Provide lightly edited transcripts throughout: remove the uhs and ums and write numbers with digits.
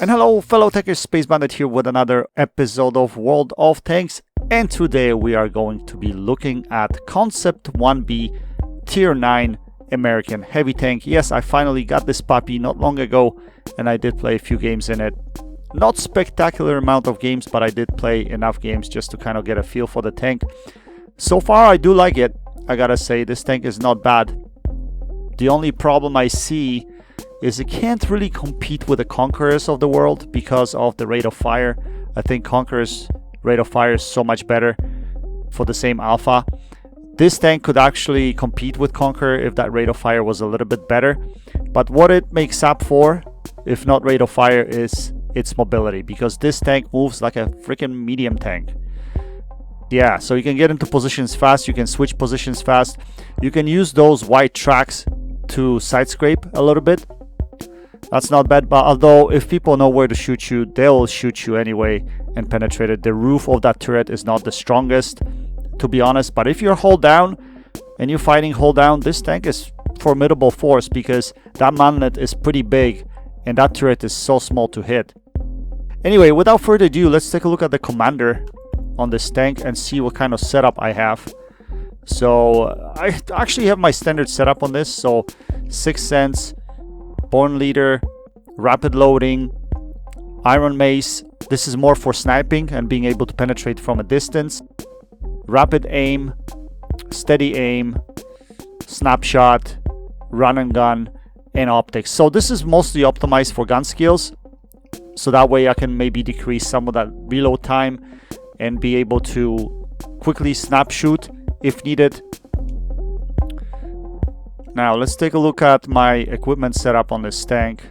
And hello fellow techers, Space Bandit here with another episode of World of Tanks, and today we are going to be looking at Concept 1B Tier 9 American Heavy Tank. Yes, I finally got this puppy not long ago and I did play a few games in it. Not spectacular amount of games, but I did play enough games just to kind of get a feel for the tank. So far I do like it. I gotta say, this tank is not bad. The only problem I see is it can't really compete with the Conquerors of the world because of the rate of fire. I think Conquerors' rate of fire is so much better for the same alpha. This tank could actually compete with Conqueror if that rate of fire was a little bit better. But what it makes up for, if not rate of fire, is its mobility, because this tank moves like a freaking medium tank. Yeah, so you can get into positions fast, you can switch positions fast, you can use those white tracks to side scrape a little bit. That's not bad, but although if people know where to shoot you, they'll shoot you anyway and penetrate it. The roof of that turret is not the strongest, to be honest, but if you're hold down and you're fighting hold down, this tank is formidable force because that manlet is pretty big and that turret is so small to hit. Anyway, without further ado, let's take a look at the commander on this tank and see what kind of setup I have. So I actually have my standard setup on this. So 6th Sense, Born Leader, Rapid Loading, Iron Mace. This is more for sniping and being able to penetrate from a distance. Rapid Aim, Steady Aim, Snapshot, Run and Gun, and Optics. So this is mostly optimized for gun skills. So that way I can maybe decrease some of that reload time and be able to quickly snap shoot if needed. Now let's take a look at my equipment setup on this tank.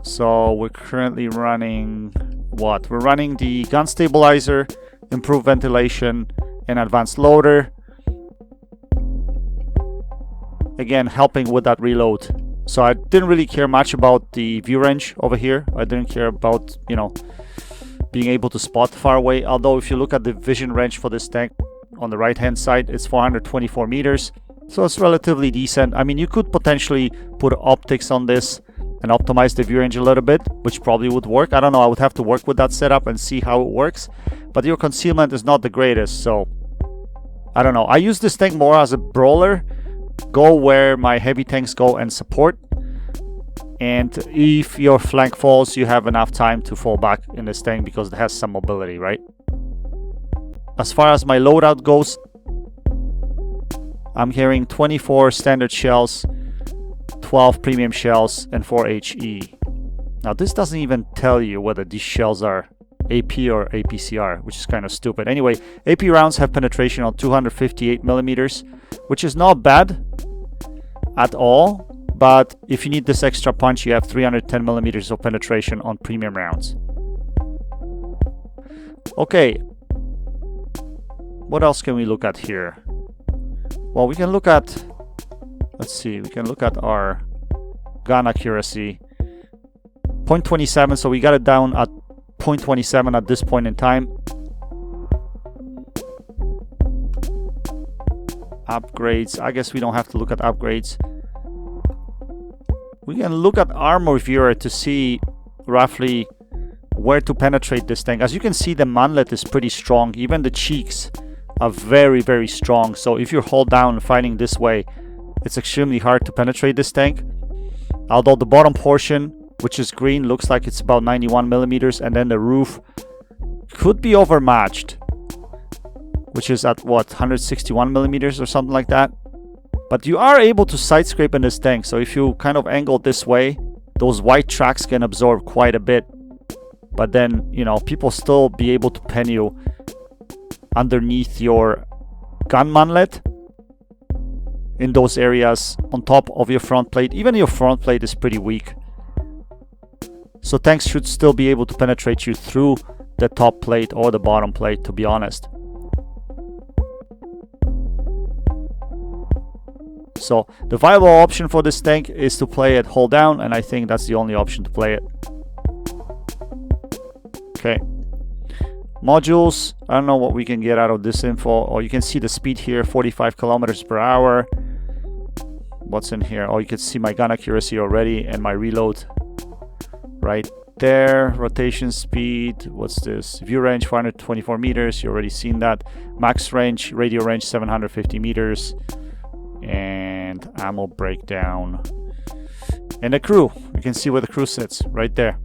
So we're currently running what? We're running the gun stabilizer, improved ventilation, and advanced loader. Again, helping with that reload. So I didn't really care much about the view range over here. I didn't care about, being able to spot far away. Although if you look at the vision range for this tank on the right hand side, it's 424 meters. So it's relatively decent. I mean, you could potentially put optics on this and optimize the view range a little bit, which probably would work. I don't know. I would have to work with that setup and see how it works. But your concealment is not the greatest. So I don't know. I use this tank more as a brawler. Go where my heavy tanks go and support. And if your flank falls, you have enough time to fall back in this tank because it has some mobility, right? As far as my loadout goes, I'm carrying 24 standard shells, 12 premium shells, and 4 HE. Now this doesn't even tell you whether these shells are AP or APCR, which is kind of stupid. Anyway, AP rounds have penetration on 258 millimeters, which is not bad at all. But if you need this extra punch, you have 310 millimeters of penetration on premium rounds. Okay. What else can we look at here? Well, we can look at, let's see, we can look at our gun accuracy. 0.27, so we got it down at 0.27 at this point in time. Upgrades, I guess we don't have to look at upgrades. We can look at armor viewer to see roughly where to penetrate this tank. As you can see, the manlet is pretty strong. Even the cheeks are very, very strong. So if you hold down fighting this way, it's extremely hard to penetrate this tank. Although the bottom portion, which is green, looks like it's about 91 millimeters, and then the roof could be overmatched, which is at what, 161 millimeters or something like that. But you are able to side scrape in this tank, so if you kind of angle this way, those white tracks can absorb quite a bit. But then, people still be able to pen you underneath your gun manlet in those areas on top of your front plate. Even your front plate is pretty weak. So tanks should still be able to penetrate you through the top plate or the bottom plate, to be honest. So the viable option for this tank is to play it hold down, and I think that's the only option to play it. Okay. Modules, I don't know what we can get out of this info. Oh, you can see the speed here, 45 kilometers per hour. What's in here? Oh, you can see my gun accuracy already and my reload right there. Rotation speed, what's this? View range 424 meters, you already seen that. Max range, radio range 750 meters. And ammo breakdown. And the crew, you can see where the crew sits, right there.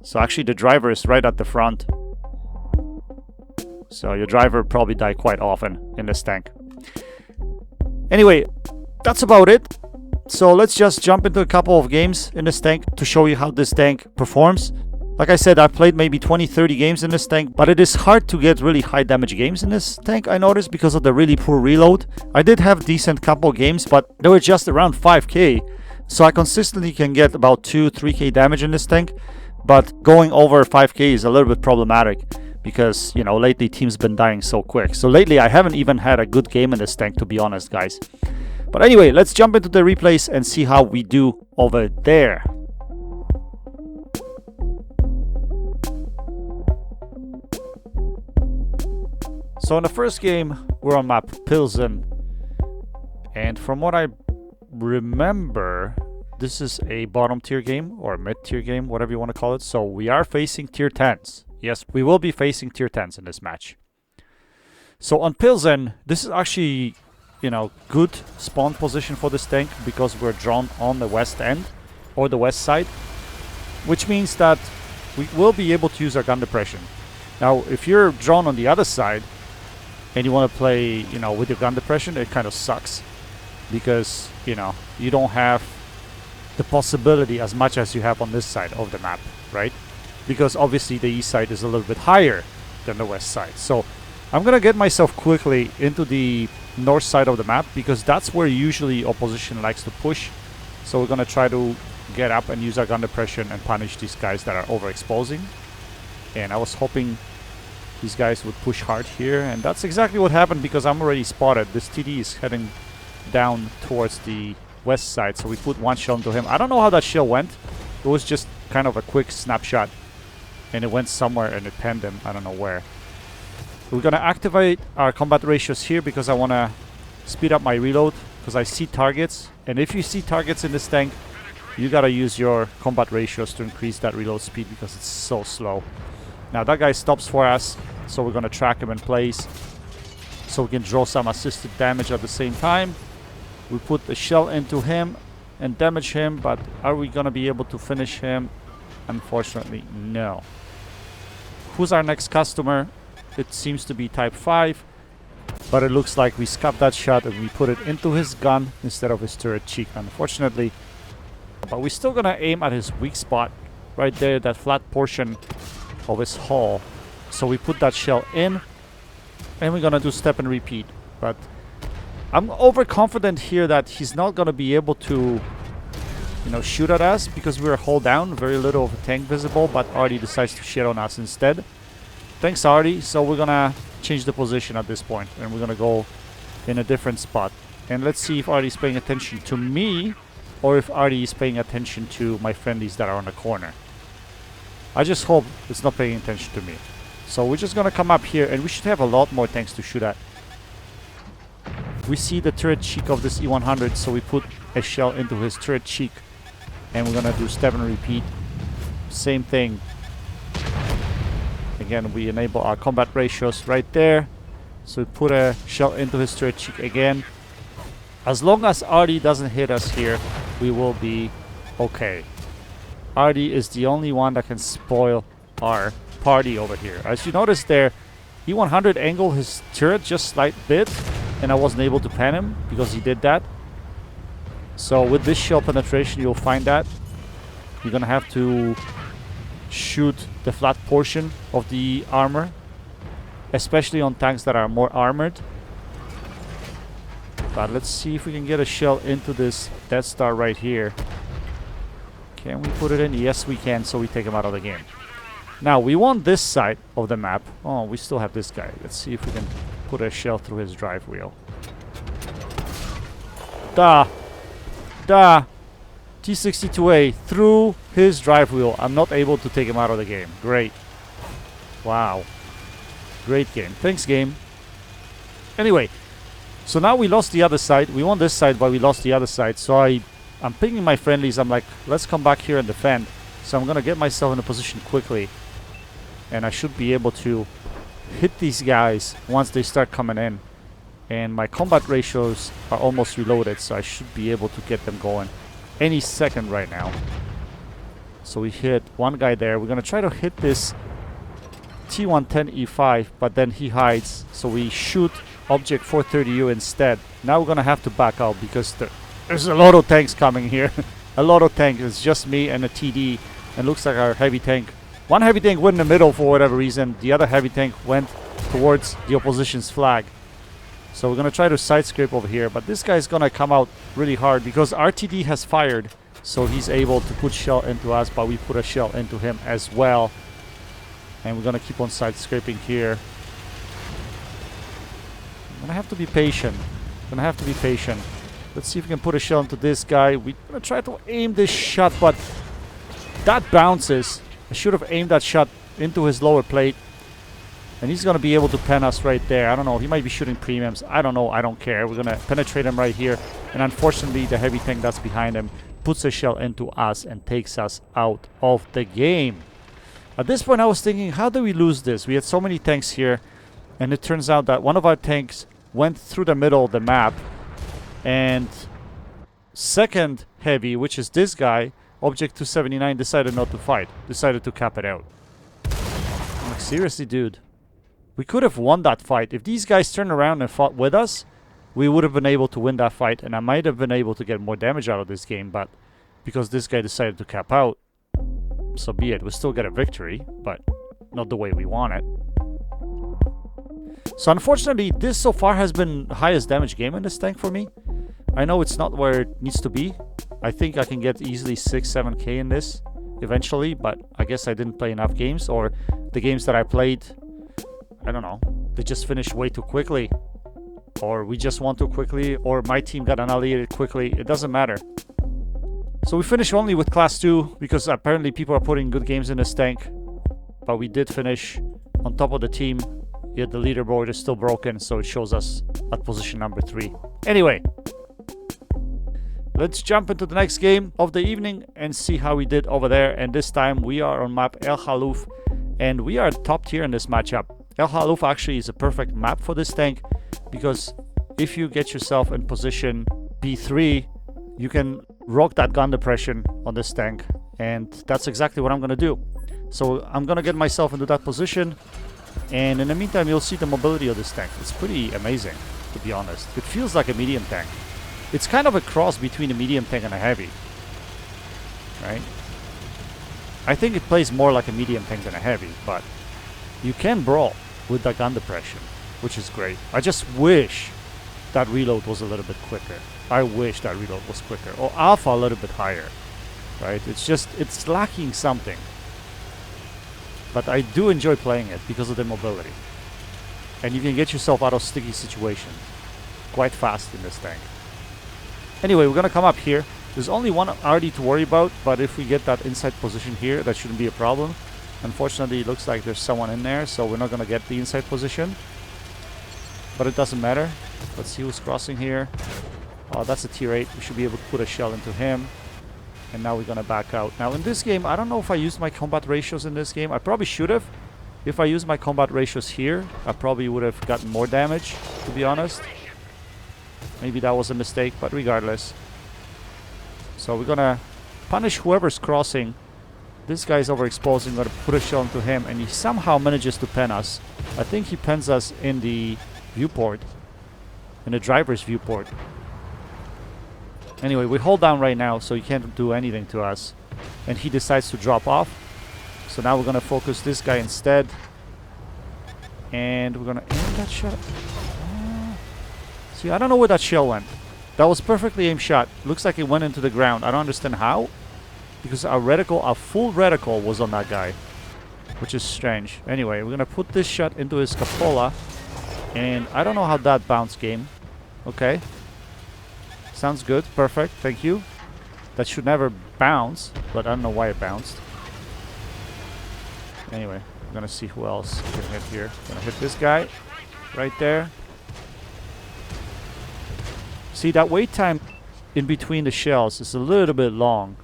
So actually the driver is right at the front. So your driver probably die quite often in this tank. Anyway, that's about it. So let's just jump into a couple of games in this tank to show you how this tank performs. Like I said, I've played maybe 20-30 games in this tank, but it is hard to get really high damage games in this tank, I noticed, because of the really poor reload. I did have decent couple games, but they were just around 5k. So I consistently can get about 2-3k damage in this tank, but going over 5k is a little bit problematic because, you know, lately teams been dying so quick. So lately I haven't even had a good game in this tank, to be honest, guys. But anyway, let's jump into the replays and see how we do over there. So in the first game, we're on map Pilsen. And from what I remember, this is a bottom tier game or mid tier game, whatever you want to call it. So we are facing tier 10s. Yes, we will be facing tier 10s in this match. So on Pilsen, this is actually, you know, good spawn position for this tank because we're drawn on the west end or the west side, which means that we will be able to use our gun depression. Now, if you're drawn on the other side and you want to play, you know, with your gun depression, it kind of sucks because, you know, you don't have the possibility as much as you have on this side of the map, right? Because obviously the east side is a little bit higher than the west side. So I'm gonna get myself quickly into the north side of the map because that's where usually opposition likes to push. So we're gonna try to get up and use our gun depression and punish these guys that are overexposing. And I was hoping these guys would push hard here, and that's exactly what happened because I'm already spotted. This TD is heading down towards the west side, so we put one shell into him. I don't know how that shell went. It was just kind of a quick snapshot and it went somewhere and it penned him. I don't know where. We're gonna activate our combat ratios here because I want to speed up my reload because I see targets, and if you see targets in this tank, you gotta use your combat ratios to increase that reload speed because it's so slow. Now that guy stops for us, so we're gonna track him in place so we can draw some assisted damage at the same time. We put the shell into him and damage him, but are we gonna be able to finish him? Unfortunately, no. Who's our next customer? It seems to be type 5, but it looks like we scuffed that shot and we put it into his gun instead of his turret cheek, unfortunately. But we're still gonna aim at his weak spot right there, that flat portion of his hull. So we put that shell in and we're gonna do step and repeat. But I'm overconfident here that he's not gonna be able to, you know, shoot at us because we're hull down, very little of a tank visible, but Artie decides to shit on us instead. Thanks, Artie. So we're gonna change the position at this point and we're gonna go in a different spot. And let's see if Artie's paying attention to me or if Artie is paying attention to my friendlies that are on the corner. I just hope it's not paying attention to me. So we're just gonna come up here and we should have a lot more tanks to shoot at. We see the turret cheek of this E100, so we put a shell into his turret cheek and we're gonna do step and repeat. Same thing. Again, we enable our combat ratios right there. So we put a shell into his turret cheek again. As long as Artie doesn't hit us here, we will be okay. Artie is the only one that can spoil our party over here. As you notice there, E100 angled his turret just slight bit, and I wasn't able to pan him because he did that. So with this shell penetration, you'll find that you're gonna have to shoot the flat portion of the armor, especially on tanks that are more armored. But let's see if we can get a shell into this Death Star right here. Can we put it in? Yes, we can, so we take him out of the game. Now, we want this side of the map. Oh, we still have this guy. Let's see if we can put a shell through his drive wheel. T-62A through his drive wheel. I'm not able to take him out of the game. Great. Wow. Great game. Thanks, game. Anyway, so now we lost the other side. We won this side, but we lost the other side. So I I'm pinging my friendlies. I'm like, let's come back here and defend. So I'm gonna get myself in a position quickly, and I should be able to hit these guys once they start coming in. And my combat ratios are almost reloaded, so I should be able to get them going any second right now. So we hit one guy there. We're gonna try to hit this T110E5, but then he hides, so we shoot Object 430U instead. Now we're gonna have to back out because there's a lot of tanks coming here. A lot of tanks. It's just me and a TD, and looks like our heavy tank. One heavy tank went in the middle for whatever reason. The other heavy tank went towards the opposition's flag. So we're gonna try to side scrape over here, but this guy's gonna come out really hard because RTD has fired, so he's able to put shell into us, but we put a shell into him as well. And we're gonna keep on side scraping here. I'm gonna have to be patient. Let's see if we can put a shell into this guy. We're gonna try to aim this shot, but that bounces. I should have aimed that shot into his lower plate. And he's going to be able to pen us right there. I don't know. He might be shooting premiums. I don't know. I don't care. We're going to penetrate him right here. And unfortunately, the heavy tank that's behind him puts a shell into us and takes us out of the game. At this point, I was thinking, how do we lose this? We had so many tanks here. And it turns out that one of our tanks went through the middle of the map. And second heavy, which is this guy, Object 279, decided not to fight. Decided to cap it out. I'm like, seriously, dude. We could have won that fight. If these guys turned around and fought with us, we would have been able to win that fight, and I might have been able to get more damage out of this game, but because this guy decided to cap out, so be it. We still get a victory, but not the way we want it. So unfortunately, this so far has been the highest damage game in this tank for me. I know it's not where it needs to be. I think I can get easily 6-7k in this eventually, but I guess I didn't play enough games, or the games that I played, I don't know, they just finished way too quickly, or we just won too quickly, or my team got annihilated quickly. It doesn't matter. So we finished only with class 2 because apparently people are putting good games in this tank, but we did finish on top of the team, yet the leaderboard is still broken, so it shows us at position number 3. Anyway, let's jump into the next game of the evening and see how we did over there. And this time we are on map El Halluf, and we are top tier in this matchup. El Halluf actually is a perfect map for this tank because if you get yourself in position B3, you can rock that gun depression on this tank, and that's exactly what I'm going to do. So I'm going to get myself into that position, and in the meantime you'll see the mobility of this tank. It's pretty amazing, to be honest. It feels like a medium tank. It's kind of a cross between a medium tank and a heavy, right? I think it plays more like a medium tank than a heavy, but you can brawl with that gun depression, which is great. I just wish that reload was a little bit quicker. I wish that reload was quicker, or alpha a little bit higher, right? It's lacking something. But I do enjoy playing it because of the mobility. And you can get yourself out of sticky situations quite fast in this tank. Anyway, we're gonna come up here. There's only one RD to worry about, but if we get that inside position here, that shouldn't be a problem. Unfortunately, it looks like there's someone in there, so we're not gonna get the inside position. But it doesn't matter. Let's see who's crossing here. Oh, that's a tier 8. We should be able to put a shell into him. And now we're gonna back out. Now in this game, I don't know if I used my combat ratios in this game. I probably should have. If I used my combat ratios here, I probably would have gotten more damage, to be honest. Maybe that was a mistake, but regardless. So we're gonna punish whoever's crossing. This guy's overexposed. I'm gonna put a shell into him, and he somehow manages to pen us. I think he pens us in the viewport, in the driver's viewport. Anyway, we hold down right now, so he can't do anything to us. And he decides to drop off. So now we're gonna focus this guy instead. And we're gonna aim that shot. See, I don't know where that shell went. That was perfectly aimed shot. Looks like it went into the ground. I don't understand how. Because our reticle, our full reticle was on that guy. Which is strange. Anyway, we're gonna put this shot into his cupola. And I don't know how that bounced, game. Okay. Sounds good. Perfect. Thank you. That should never bounce, but I don't know why it bounced. Anyway, I'm gonna see who else we can hit here. Gonna hit this guy right there. See, that wait time in between the shells is a little bit long.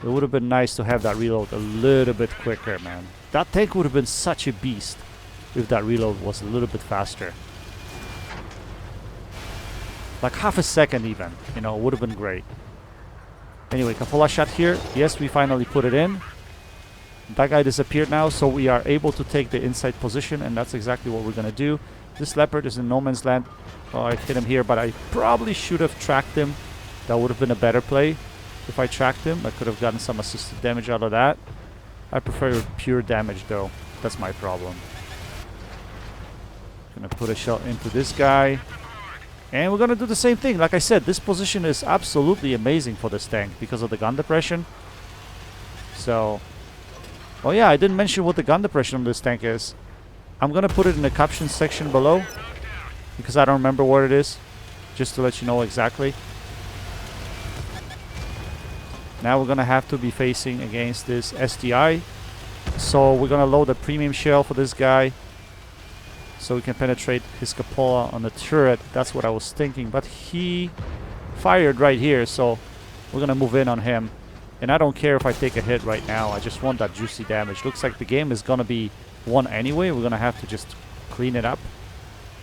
It would have been nice to have that reload a little bit quicker, man. That tank would have been such a beast if that reload was a little bit faster. Like half a second even, you know, would have been great. Anyway, Capola shot here. Yes, we finally put it in. That guy disappeared now, so we are able to take the inside position, and that's exactly what we're gonna do. This leopard is in no man's land. Oh, I hit him here, but I probably should have tracked him. That would have been a better play. If I tracked him, I could have gotten some assisted damage out of that. I prefer pure damage though. That's my problem. Gonna put a shell into this guy. And we're gonna do the same thing. Like I said, this position is absolutely amazing for this tank because of the gun depression. So, oh yeah, I didn't mention what the gun depression on this tank is. I'm gonna put it in the caption section below because I don't remember what it is. Just to let you know exactly. Now we're gonna have to be facing against this SDI. So we're gonna load a premium shell for this guy, so we can penetrate his cupola on the turret. That's what I was thinking, but he fired right here, so we're gonna move in on him. And I don't care if I take a hit right now. I just want that juicy damage. Looks like the game is gonna be won anyway. We're gonna have to just clean it up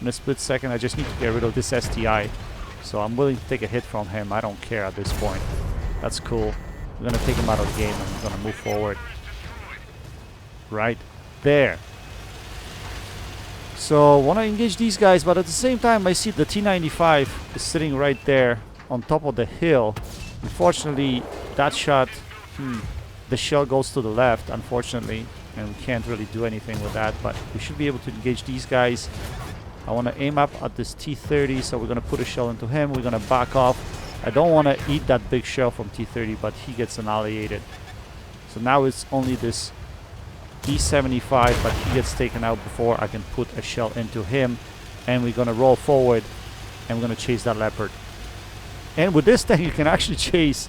in a split second. I just need to get rid of this STI, so I'm willing to take a hit from him. I don't care at this point. That's cool. We're gonna take him out of the game and we're gonna move forward. Right there. So want to engage these guys, but at the same time I see the T95 is sitting right there on top of the hill. Unfortunately, that shot, the shell goes to the left, unfortunately, and we can't really do anything with that, but we should be able to engage these guys. I want to aim up at this T30, so we're going to put a shell into him. We're going to back off. I don't want to eat that big shell from T30, but he gets annihilated. So now it's only this E75, but he gets taken out before I can put a shell into him. And we're going to roll forward, and we're going to chase that leopard. And with this tank, you can actually chase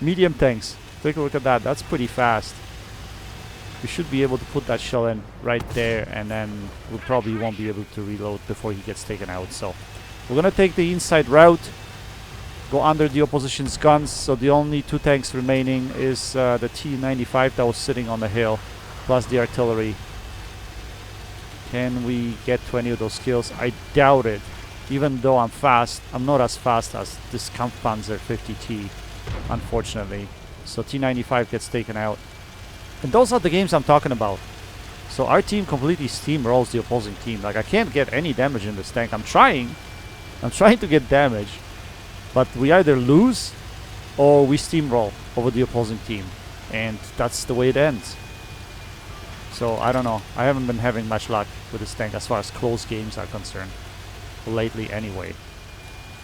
medium tanks. Take a look at that. That's pretty fast. We should be able to put that shell in right there, and then we probably won't be able to reload before he gets taken out. So we're going to take the inside route, go under the opposition's guns. So the only two tanks remaining is the T95 that was sitting on the hill, plus the artillery. Can we get to any of those kills? I doubt it. Even though I'm fast, I'm not as fast as this Kampfpanzer 50T, unfortunately. So T95 gets taken out. And those are the games I'm talking about. So our team completely steamrolls the opposing team. Like, I can't get any damage in this tank. I'm trying to get damage, but we either lose or we steamroll over the opposing team, and that's the way it ends. So I don't know. I haven't been having much luck with this tank as far as close games are concerned lately anyway.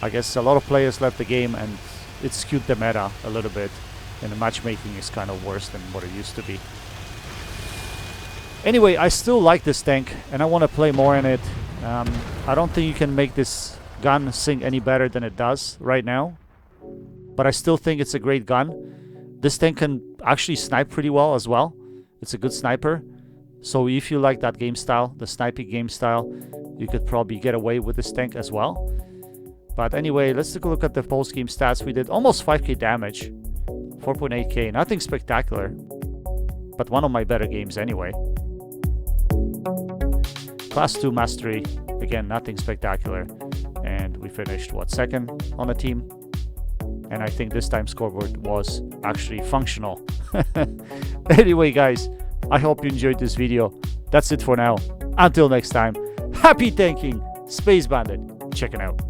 I guess a lot of players left the game and it skewed the meta a little bit, and the matchmaking is kind of worse than what it used to be. Anyway, I still like this tank and I want to play more in it. I don't think you can make this gun sing any better than it does right now, but I still think it's a great gun. This tank can actually snipe pretty well as well. It's a good sniper. So if you like that game style, the sniping game style, you could probably get away with this tank as well. But anyway, let's take a look at the post-game stats. We did almost 5k damage, 4.8k, nothing spectacular, but one of my better games anyway. Class 2 mastery, again, nothing spectacular. And we finished, what, second on the team? And I think this time scoreboard was actually functional. Anyway, guys, I hope you enjoyed this video. That's it for now. Until next time, happy tanking, Space Bandit, checking out.